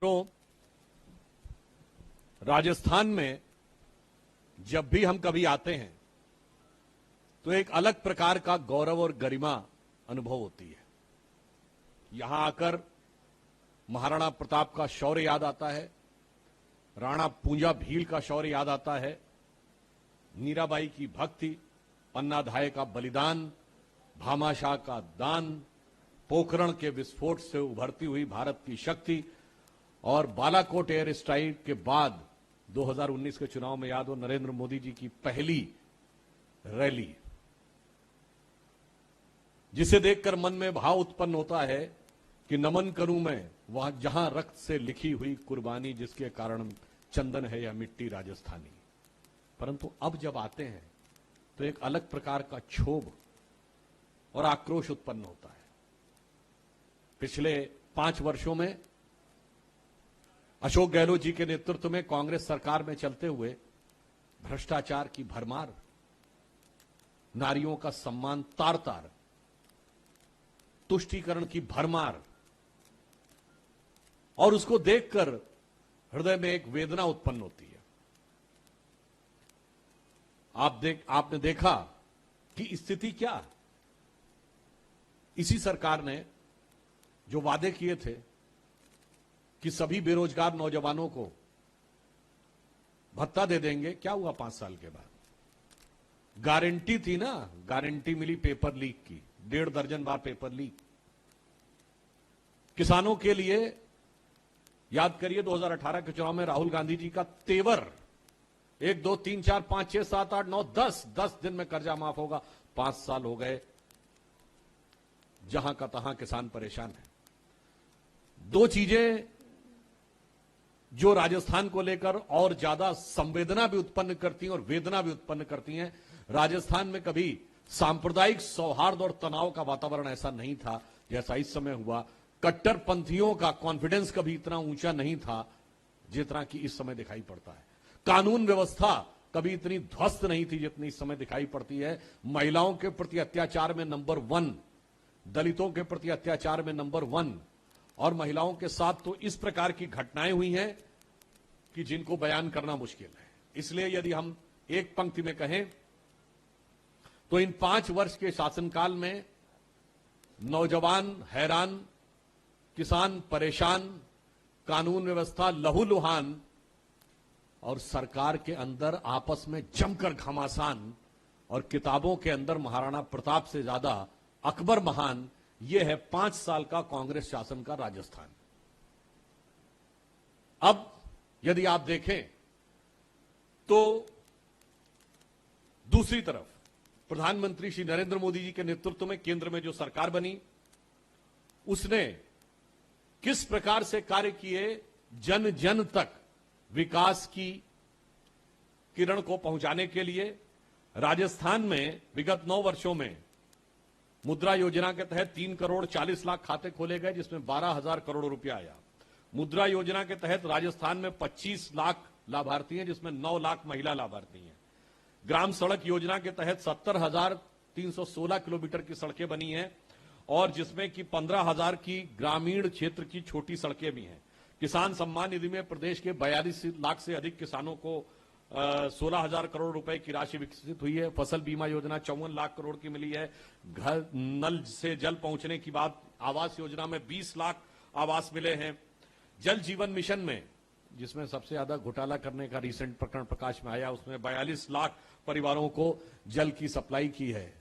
तो राजस्थान में जब भी हम कभी आते हैं तो एक अलग प्रकार का गौरव और गरिमा अनुभव होती है। यहां आकर महाराणा प्रताप का शौर्य याद आता है, राणा पूंजा भील का शौर्य याद आता है, मीराबाई की भक्ति, पन्नाधाय का बलिदान, भामाशाह का दान, पोखरण के विस्फोट से उभरती हुई भारत की शक्ति और बालाकोट एयर स्ट्राइक के बाद 2019 के चुनाव में याद हो नरेंद्र मोदी जी की पहली रैली, जिसे देखकर मन में भाव उत्पन्न होता है कि नमन करूं मैं वह जहां रक्त से लिखी हुई कुर्बानी, जिसके कारण चंदन है यह मिट्टी राजस्थानी। परंतु अब जब आते हैं तो एक अलग प्रकार का क्षोभ और आक्रोश उत्पन्न होता है। पिछले 5 वर्षों में अशोक गहलोत जी के नेतृत्व में कांग्रेस सरकार में चलते हुए भ्रष्टाचार की भरमार, नारियों का सम्मान तार तार, तुष्टीकरण की भरमार, और उसको देखकर हृदय में एक वेदना उत्पन्न होती है। आपने देखा कि स्थिति क्या, इसी सरकार ने जो वादे किए थे कि सभी बेरोजगार नौजवानों को भत्ता दे देंगे, क्या हुआ 5 साल के बाद? गारंटी थी ना, गारंटी मिली पेपर लीक की, 1.5 दर्जन बार पेपर लीक। किसानों के लिए याद करिए 2018 के चुनाव में राहुल गांधी जी का तेवर 1, 2, 3, 4, 5, 6, 7, 8, 9, 10 दिन में कर्जा माफ होगा। 5 साल हो गए, जहां का तहां किसान परेशान है। 2 चीजें जो राजस्थान को लेकर और ज्यादा संवेदना भी उत्पन्न करती हैं और वेदना भी उत्पन्न करती हैं। राजस्थान में कभी सांप्रदायिक सौहार्द और तनाव का वातावरण ऐसा नहीं था जैसा इस समय हुआ। कट्टरपंथियों का कॉन्फिडेंस कभी इतना ऊंचा नहीं था जितना कि इस समय दिखाई पड़ता है। कानून व्यवस्था कभी इतनी ध्वस्त नहीं थी जितनी इस समय दिखाई पड़ती है। महिलाओं के प्रति अत्याचार में नंबर 1, दलितों के प्रति अत्याचार में नंबर 1, और महिलाओं के साथ तो इस प्रकार की घटनाएं हुई हैं कि जिनको बयान करना मुश्किल है। इसलिए यदि हम एक पंक्ति में कहें तो इन 5 वर्ष के शासनकाल में नौजवान हैरान, किसान परेशान, कानून व्यवस्था लहूलुहान, और सरकार के अंदर आपस में जमकर घमासान, और किताबों के अंदर महाराणा प्रताप से ज्यादा अकबर महान। यह है 5 साल का कांग्रेस शासन का राजस्थान। अब यदि आप देखें तो दूसरी तरफ प्रधानमंत्री श्री नरेंद्र मोदी जी के नेतृत्व में केंद्र में जो सरकार बनी, उसने किस प्रकार से कार्य किए, जन जन तक विकास की किरण को पहुंचाने के लिए। राजस्थान में विगत 9 वर्षों में मुद्रा योजना के तहत 3 करोड़ 40 लाख खाते खोले गए, जिसमें 12,000 करोड़ रुपया आया। मुद्रा योजना के तहत राजस्थान में 25 लाख लाभार्थी हैं, जिसमें 9 लाख महिला लाभार्थी हैं। ग्राम सड़क योजना के तहत 70,316 किलोमीटर की सड़कें बनी हैं, और जिसमें कि 15,000 की ग्रामीण क्षेत्र की छोटी सड़कें भी हैं। किसान सम्मान निधि में प्रदेश के 42 लाख से अधिक किसानों को 16,000 करोड़ रुपए की राशि विकसित हुई है। फसल बीमा योजना 54 लाख करोड़ की मिली है। घर नल से जल पहुंचने की बात, आवास योजना में 20 लाख आवास मिले हैं। जल जीवन मिशन में, जिसमें सबसे ज्यादा घोटाला करने का रिसेंट प्रकरण प्रकाश में आया, उसमें 42 लाख परिवारों को जल की सप्लाई की है।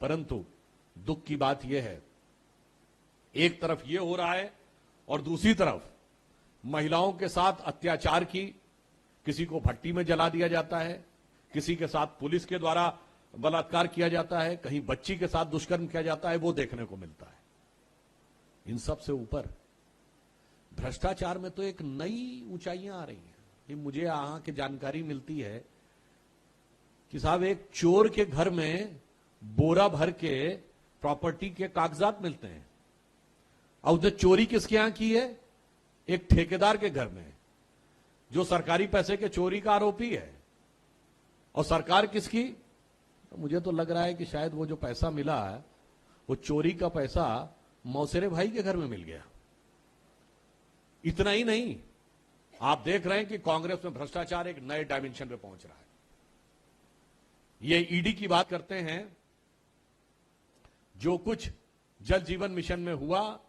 परंतु दुख की बात यह है, एक तरफ यह हो रहा है और दूसरी तरफ महिलाओं के साथ अत्याचार की, किसी को भट्टी में जला दिया जाता है, किसी के साथ पुलिस के द्वारा बलात्कार किया जाता है, कहीं बच्ची के साथ दुष्कर्म किया जाता है, वो देखने को मिलता है। इन सब से ऊपर भ्रष्टाचार में तो एक नई ऊंचाइयां आ रही हैं। कि मुझे यहां की जानकारी मिलती है कि साहब एक चोर के घर में बोरा भर के प्रॉपर्टी के कागजात मिलते हैं, और उसने चोरी किसके यहां की है? एक ठेकेदार के घर में, जो सरकारी पैसे के चोरी का आरोपी है। और सरकार किसकी? तो मुझे तो लग रहा है कि शायद वो जो पैसा मिला है, वो चोरी का पैसा मौसेरे भाई के घर में मिल गया। इतना ही नहीं, आप देख रहे हैं कि कांग्रेस में भ्रष्टाचार एक नए डायमेंशन पे पहुंच रहा है। ये ईडी की बात करते हैं, जो कुछ जल जीवन मिशन में हुआ,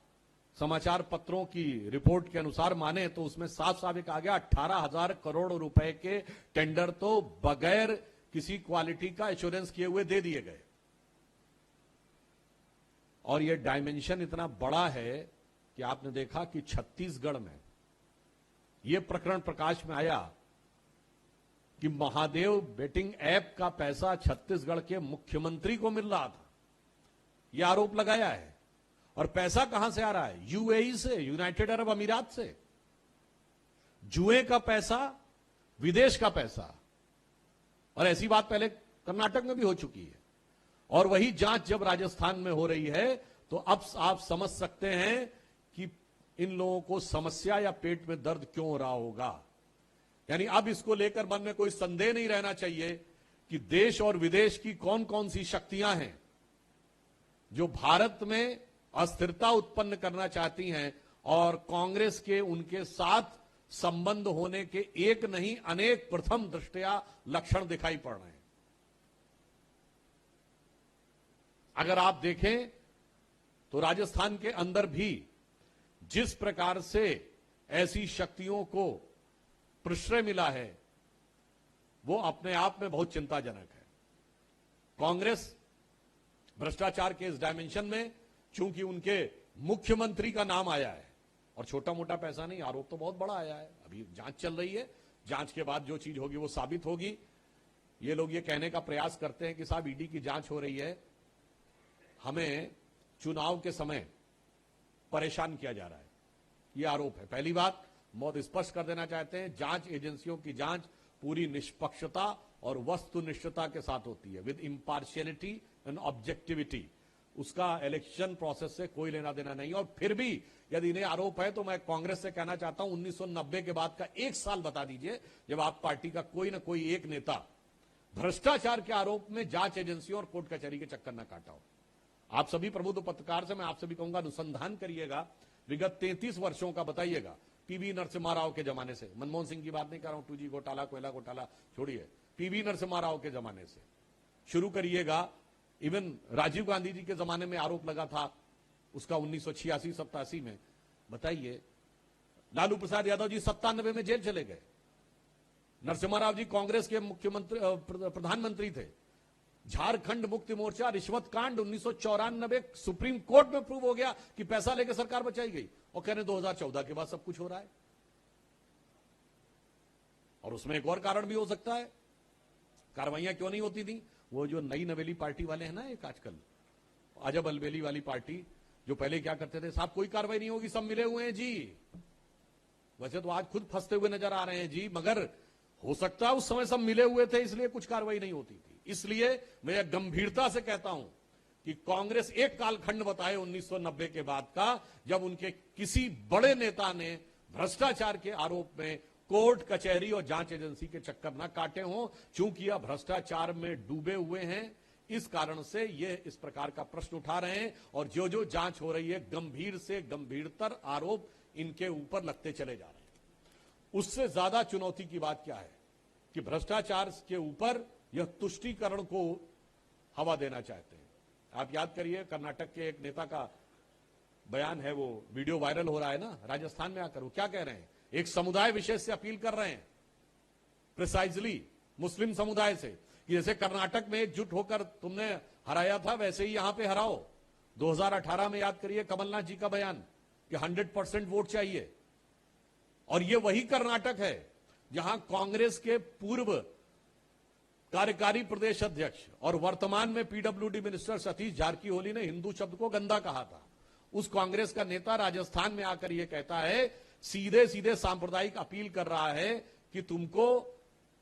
समाचार पत्रों की रिपोर्ट के अनुसार माने तो उसमें साफ साफ कहा गया 18,000 करोड़ रुपए के टेंडर तो बगैर किसी क्वालिटी का एश्योरेंस किए हुए दे दिए गए। और यह डायमेंशन इतना बड़ा है कि आपने देखा कि छत्तीसगढ़ में यह प्रकरण प्रकाश में आया कि महादेव बेटिंग ऐप का पैसा छत्तीसगढ़ के मुख्यमंत्री को मिल रहा था। यह आरोप लगाया है। और पैसा कहां से आ रहा है? यूएई से, यूनाइटेड अरब अमीरात से। जुए का पैसा, विदेश का पैसा। और ऐसी बात पहले कर्नाटक में भी हो चुकी है। और वही जांच जब राजस्थान में हो रही है तो अब आप समझ सकते हैं कि इन लोगों को समस्या या पेट में दर्द क्यों हो रहा होगा। यानी अब इसको लेकर मन में कोई संदेह नहीं रहना चाहिए कि देश और विदेश की कौन कौन सी शक्तियां हैं जो भारत में अस्थिरता उत्पन्न करना चाहती हैं, और कांग्रेस के उनके साथ संबंध होने के एक नहीं अनेक प्रथम दृष्टया लक्षण दिखाई पड़ रहे हैं। अगर आप देखें तो राजस्थान के अंदर भी जिस प्रकार से ऐसी शक्तियों को प्रश्रय मिला है वो अपने आप में बहुत चिंताजनक है। कांग्रेस भ्रष्टाचार के इस डायमेंशन में चूंकि उनके मुख्यमंत्री का नाम आया है, और छोटा मोटा पैसा नहीं, आरोप तो बहुत बड़ा आया है, अभी जांच चल रही है, जांच के बाद जो चीज होगी वो साबित होगी। ये लोग ये कहने का प्रयास करते हैं कि साहब ईडी की जांच हो रही है, हमें चुनाव के समय परेशान किया जा रहा है, ये आरोप है। पहली बात बहुत स्पष्ट कर देना चाहते हैं, जांच एजेंसियों की जांच पूरी निष्पक्षता और वस्तुनिष्ठता के साथ होती है, विद इम्पार्शियलिटी एंड ऑब्जेक्टिविटी। उसका इलेक्शन प्रोसेस से कोई लेना देना नहीं। और फिर भी यदि इन्हें आरोप है तो मैं कांग्रेस से कहना चाहता हूं 1990 के बाद का एक साल बता दीजिए जब आप पार्टी का कोई ना कोई एक नेता भ्रष्टाचार के आरोप में जांच एजेंसियों और कोर्ट कचहरी के चक्कर न काटा हो। आप सभी प्रबुद्ध पत्रकार से मैं आपसे भी कहूंगा, अनुसंधान करिएगा, विगत 33 वर्षों का बताइएगा। पीवी नरसिम्हा राव के जमाने से, मनमोहन सिंह की बात नहीं कर रहा हूं, 2G घोटाला, कोयला घोटाला छोड़िए, पीवी नरसिम्हा राव के जमाने से शुरू करिएगा। इवन राजीव गांधी जी के जमाने में आरोप लगा था उसका 1986-87 में। बताइए, लालू प्रसाद यादव जी 97 में जेल चले गए। नरसिम्हा राव जी कांग्रेस के मुख्यमंत्री प्रधानमंत्री थे। झारखंड मुक्ति मोर्चा रिश्वत कांड 1994 सुप्रीम कोर्ट में प्रूव हो गया कि पैसा लेकर सरकार बचाई गई, और कह रहे 2014 के बाद सब कुछ हो रहा है। और उसमें एक और कारण भी हो सकता है, कार्रवाइयां क्यों नहीं होती थी। वो जो नई नवेली पार्टी वाले हैं ना, एक आजकल अजब अलबेली वाली पार्टी, जो पहले क्या करते थे, साहब कोई कार्रवाई नहीं होगी, सब मिले हुए हैं जी। वैसे तो आज खुद फंसते हुए नजर आ रहे हैं जी, मगर हो सकता है उस समय सब मिले हुए थे इसलिए कुछ कार्रवाई नहीं होती थी। इसलिए मैं गंभीरता से कहता हूं कि कांग्रेस एक कालखंड बताए 1990 के बाद का, जब उनके किसी बड़े नेता ने भ्रष्टाचार के आरोप में कोर्ट कचहरी और जांच एजेंसी के चक्कर न काटे हों। चूंकि यह भ्रष्टाचार में डूबे हुए हैं, इस कारण से ये इस प्रकार का प्रश्न उठा रहे हैं, और जो जो जांच हो रही है गंभीर से गंभीरतर आरोप इनके ऊपर लगते चले जा रहे हैं। उससे ज्यादा चुनौती की बात क्या है कि भ्रष्टाचार के ऊपर यह तुष्टीकरण को हवा देना चाहते हैं। आप याद करिए, कर्नाटक के एक नेता का बयान है, वो वीडियो वायरल हो रहा है ना, राजस्थान में आकर वो क्या कह रहे हैं, एक समुदाय विशेष से अपील कर रहे हैं, प्रिसाइजली मुस्लिम समुदाय से, कि जैसे कर्नाटक में एकजुट होकर तुमने हराया था वैसे ही यहां पे हराओ। 2018 में याद करिए कमलनाथ जी का बयान कि 100% वोट चाहिए। और ये वही कर्नाटक है जहां कांग्रेस के पूर्व कार्यकारी प्रदेश अध्यक्ष और वर्तमान में पीडब्ल्यूडी मिनिस्टर सतीश जारकीहोली ने हिंदू शब्द को गंदा कहा था। उस कांग्रेस का नेता राजस्थान में आकर यह कहता है, सीधे सीधे सांप्रदायिक अपील कर रहा है कि तुमको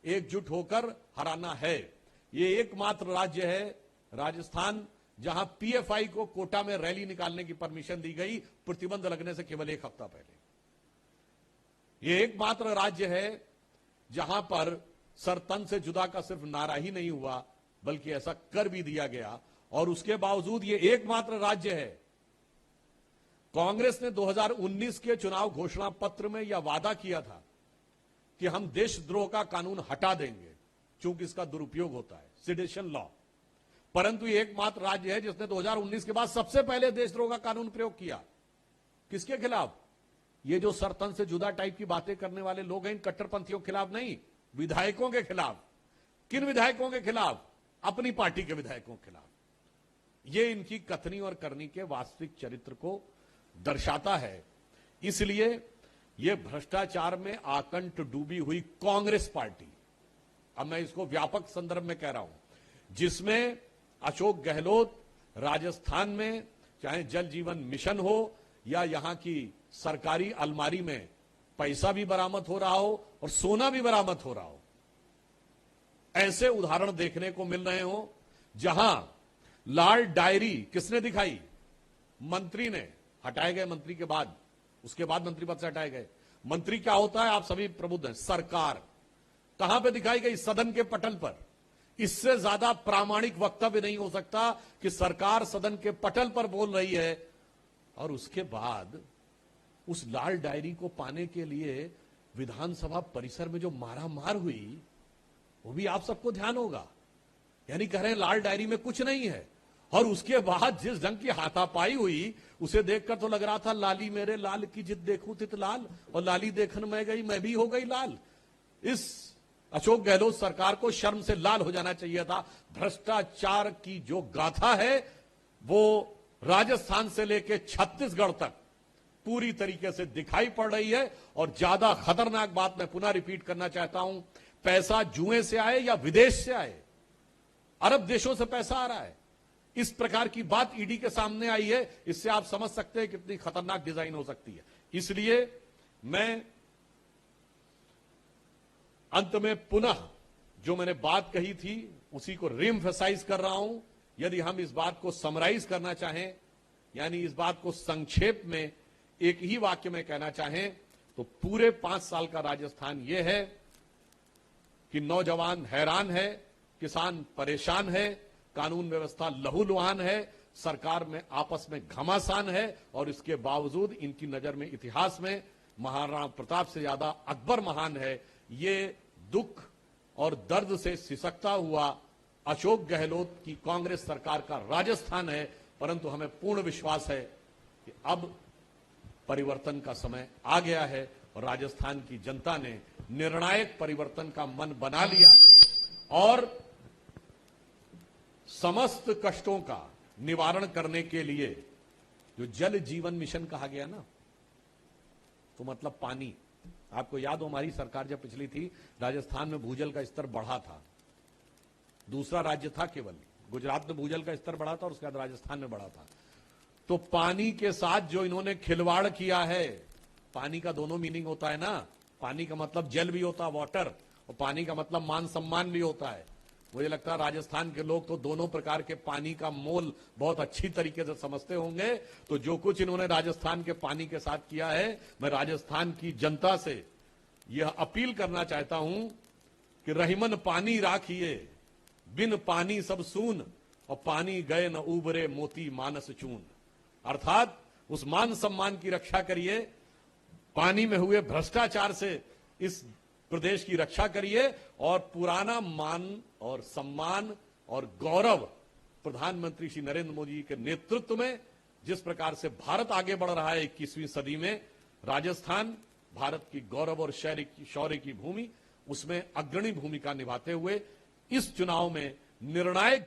एकजुट होकर हराना है। ये एकमात्र राज्य है राजस्थान जहां पीएफआई को कोटा में रैली निकालने की परमिशन दी गई, प्रतिबंध लगने से केवल एक हफ्ता पहले। ये एकमात्र राज्य है जहां पर सर तन से जुदा का सिर्फ नारा ही नहीं हुआ बल्कि ऐसा कर भी दिया गया। और उसके बावजूद ये एकमात्र राज्य है कांग्रेस ने 2019 के चुनाव घोषणा पत्र में यह वादा किया था कि हम देशद्रोह का कानून हटा देंगे क्योंकि इसका दुरुपयोग होता है, सेडिशन लॉ। परंतु ये एकमात्र राज्य है जिसने 2019 के बाद सबसे पहले देशद्रोह का कानून प्रयोग किया। किसके खिलाफ? ये जो सरतन से जुदा टाइप की बातें करने वाले लोग हैं, इन कट्टरपंथियों के खिलाफ नहीं, विधायकों के खिलाफ। किन विधायकों के खिलाफ? अपनी पार्टी के विधायकों के खिलाफ। ये इनकी कथनी और करनी के वास्तविक चरित्र को दर्शाता है। इसलिए यह भ्रष्टाचार में आकंठ डूबी हुई कांग्रेस पार्टी, अब मैं इसको व्यापक संदर्भ में कह रहा हूं, जिसमें अशोक गहलोत राजस्थान में चाहे जल जीवन मिशन हो या यहां की सरकारी अलमारी में पैसा भी बरामद हो रहा हो और सोना भी बरामद हो रहा हो, ऐसे उदाहरण देखने को मिल रहे हो। जहां लाल डायरी किसने दिखाई? मंत्री ने। हटाए गए मंत्री के बाद, उसके बाद मंत्री पद से हटाए गए। मंत्री क्या होता है आप सभी प्रबुद्ध हैं। सरकार कहां पे दिखाई गई? सदन के पटल पर। इससे ज्यादा प्रामाणिक वक्तव्य नहीं हो सकता कि सरकार सदन के पटल पर बोल रही है और उसके बाद उस लाल डायरी को पाने के लिए विधानसभा परिसर में जो मारामार हुई वो भी आप सबको ध्यान होगा। यानी कह रहे हैं लाल डायरी में कुछ नहीं है, और उसके बाद जिस ढंग की हाथापाई हुई उसे देखकर तो लग रहा था लाली मेरे लाल की जित देखूं तित लाल, और लाली देखन में गई मैं भी हो गई लाल। इस अशोक गहलोत सरकार को शर्म से लाल हो जाना चाहिए था। भ्रष्टाचार की जो गाथा है वो राजस्थान से लेकर छत्तीसगढ़ तक पूरी तरीके से दिखाई पड़ रही है। और ज्यादा खतरनाक बात मैं पुनः रिपीट करना चाहता हूं, पैसा जुए से आए या विदेश से आए, अरब देशों से पैसा आ रहा है। इस प्रकार की बात ईडी के सामने आई है, इससे आप समझ सकते हैं कितनी खतरनाक डिजाइन हो सकती है। इसलिए मैं अंत में पुनः जो मैंने बात कही थी उसी को रीएम्फसाइज कर रहा हूं। यदि हम इस बात को समराइज करना चाहें, यानी इस बात को संक्षेप में एक ही वाक्य में कहना चाहें, तो पूरे 5 साल का राजस्थान यह है कि नौजवान हैरान है, किसान परेशान है, कानून व्यवस्था लहूलुहान है, सरकार में आपस में घमासान है, और इसके बावजूद इनकी नजर में इतिहास में महाराणा प्रताप से ज्यादा अकबर महान है। ये दुख और दर्द से सिसकता हुआ अशोक गहलोत की कांग्रेस सरकार का राजस्थान है। परंतु हमें पूर्ण विश्वास है कि अब परिवर्तन का समय आ गया है और राजस्थान की जनता ने निर्णायक परिवर्तन का मन बना लिया है, और समस्त कष्टों का निवारण करने के लिए जो जल जीवन मिशन कहा गया ना, तो मतलब पानी। आपको याद हो हमारी सरकार जब पिछली थी, राजस्थान में भूजल का स्तर बढ़ा था। दूसरा राज्य था केवल, गुजरात में भूजल का स्तर बढ़ा था और उसके बाद राजस्थान में बढ़ा था। तो पानी के साथ जो इन्होंने खिलवाड़ किया है, पानी का दोनों मीनिंग होता है ना, पानी का मतलब जल भी होता है, वाटर, और पानी का मतलब मान सम्मान भी होता है। मुझे लगता है राजस्थान के लोग तो दोनों प्रकार के पानी का मोल बहुत अच्छी तरीके से समझते होंगे। तो जो कुछ इन्होंने राजस्थान के पानी के साथ किया है, मैं राजस्थान की जनता से यह अपील करना चाहता हूं कि रहीमन पानी राखिए, बिन पानी सब सून, और पानी गए न उबरे मोती मानस चून। अर्थात उस मान सम्मान की रक्षा करिए, पानी में हुए भ्रष्टाचार से इस प्रदेश की रक्षा करिए, और पुराना मान और सम्मान और गौरव प्रधानमंत्री श्री नरेंद्र मोदी के नेतृत्व में जिस प्रकार से भारत आगे बढ़ रहा है 21वीं सदी में, राजस्थान भारत की गौरव और शौर्य की भूमि, उसमें अग्रणी भूमिका निभाते हुए इस चुनाव में निर्णायक